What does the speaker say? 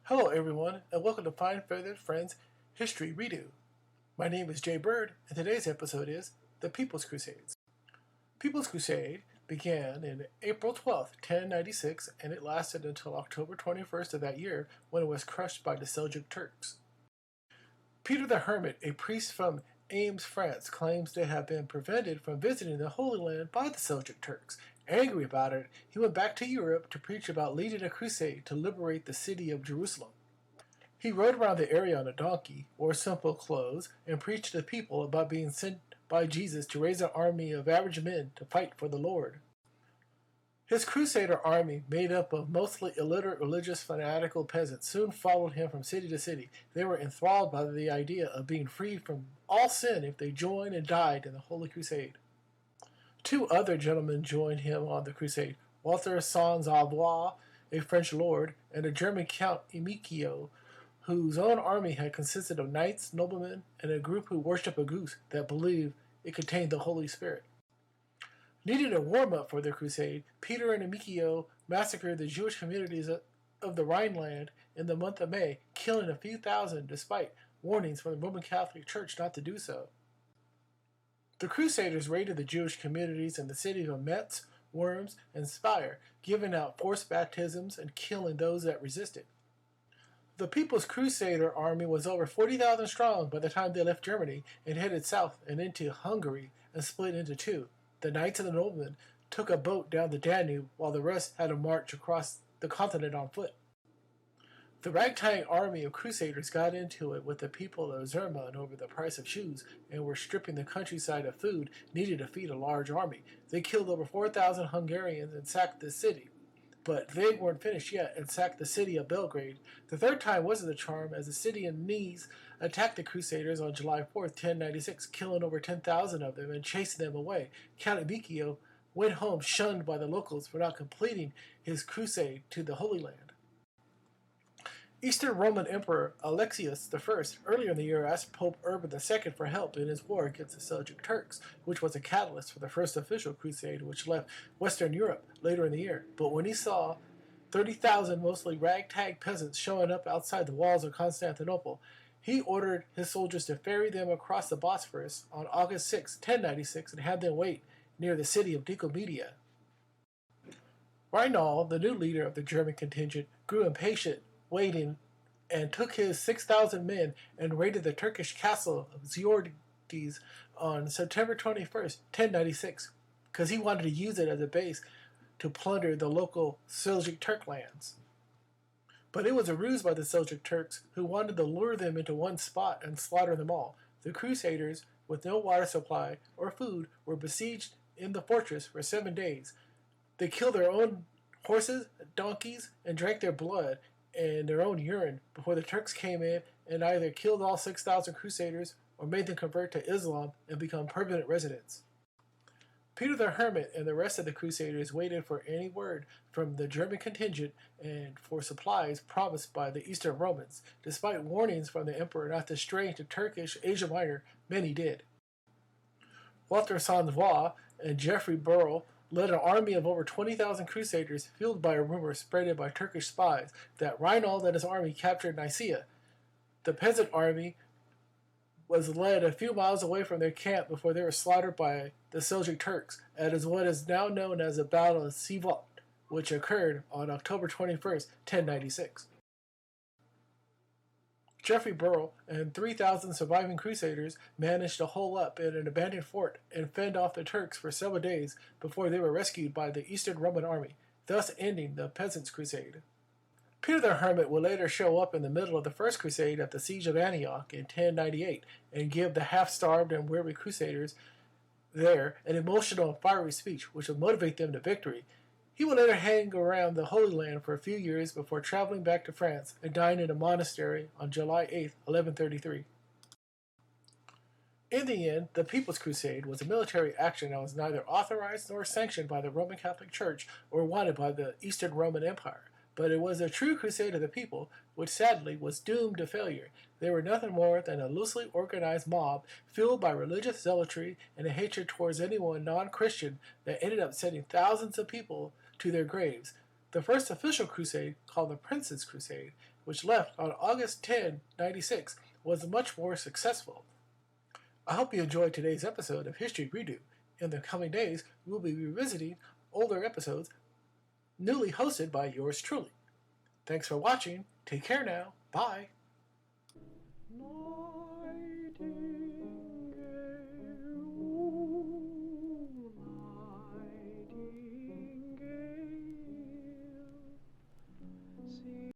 Hello everyone, and welcome to Fine Feathered Friends History Redo. My name is Jay Bird, and today's episode is The People's Crusades. People's Crusade began in April 12th, 1096, and it lasted until October 21st of that year when it was crushed by the Seljuk Turks. Peter the Hermit, a priest from Ames, France, claims to have been prevented from visiting the Holy Land by the Seljuk Turks. Angry about it, he went back to Europe to preach about leading a crusade to liberate the city of Jerusalem. He rode around the area on a donkey, wore simple clothes, and preached to the people about being sent by Jesus to raise an army of average men to fight for the Lord. His crusader army, made up of mostly illiterate religious fanatical peasants, soon followed him from city to city. They were enthralled by the idea of being freed from all sin if they joined and died in the Holy Crusade. Two other gentlemen joined him on the crusade, Walter Sans-Avoix, a French lord, and a German Count Emicchio, whose own army had consisted of knights, noblemen, and a group who worshipped a goose that believed it contained the Holy Spirit. Needing a warm-up for their crusade, Peter and Emicchio massacred the Jewish communities of the Rhineland in the month of May, killing a few thousand despite warnings from the Roman Catholic Church not to do so. The Crusaders raided the Jewish communities in the cities of Metz, Worms, and Speyer, giving out forced baptisms and killing those that resisted. The People's Crusader army was over 40,000 strong by the time they left Germany and headed south and into Hungary and split into two. The knights and the noblemen took a boat down the Danube while the rest had to march across the continent on foot. The ragtag army of crusaders got into it with the people of Zerman over the price of shoes and were stripping the countryside of food needed to feed a large army. They killed over 4,000 Hungarians and sacked the city. But they weren't finished yet and sacked the city of Belgrade. The third time wasn't the charm, as the city of Nice attacked the Crusaders on July 4th, 1096, killing over 10,000 of them and chasing them away. Count Emicchio went home shunned by the locals for not completing his crusade to the Holy Land. Eastern Roman Emperor Alexius I earlier in the year asked Pope Urban II for help in his war against the Seljuk Turks, which was a catalyst for the first official crusade which left Western Europe later in the year. But when he saw 30,000 mostly ragtag peasants showing up outside the walls of Constantinople, he ordered his soldiers to ferry them across the Bosphorus on August 6, 1096, and had them wait near the city of Nicomedia. Reinald, the new leader of the German contingent, grew impatient waiting and took his 6,000 men and raided the Turkish castle of Ziordiz on September 21st, 1096, because he wanted to use it as a base to plunder the local Seljuk Turk lands. But it was a ruse by the Seljuk Turks, who wanted to lure them into one spot and slaughter them all. The Crusaders, with no water supply or food, were besieged in the fortress for 7 days. They killed their own horses, donkeys, and drank their blood and their own urine before the Turks came in and either killed all 6,000 Crusaders or made them convert to Islam and become permanent residents. Peter the Hermit and the rest of the Crusaders waited for any word from the German contingent and for supplies promised by the Eastern Romans. Despite warnings from the emperor not to stray into Turkish Asia Minor, many did. Walter Sans-Avoix and Geoffrey Burrell led an army of over 20,000 crusaders, fueled by a rumor spread by Turkish spies that Reinald and his army captured Nicaea. The peasant army was led a few miles away from their camp before they were slaughtered by the Seljuk Turks, and is what is now known as the Battle of Sivot, which occurred on October 21st, 1096. Geoffrey Burrell and 3,000 surviving crusaders managed to hole up in an abandoned fort and fend off the Turks for several days before they were rescued by the Eastern Roman army, thus ending the Peasants' Crusade. Peter the Hermit would later show up in the middle of the First Crusade at the Siege of Antioch in 1098 and give the half-starved and weary crusaders there an emotional and fiery speech which would motivate them to victory. He would later hang around the Holy Land for a few years before traveling back to France and dying in a monastery on July 8, 1133. In the end, the People's Crusade was a military action that was neither authorized nor sanctioned by the Roman Catholic Church or wanted by the Eastern Roman Empire. But it was a true crusade of the people, which sadly was doomed to failure. They were nothing more than a loosely organized mob fueled by religious zealotry and a hatred towards anyone non-Christian that ended up sending thousands of people to their graves. The first official crusade, called the Prince's Crusade, which left on August 10, 96, was much more successful. I hope you enjoyed today's episode of History Redo. In the coming days, we will be revisiting older episodes newly hosted by yours truly. Thanks for watching. Take care now. Bye.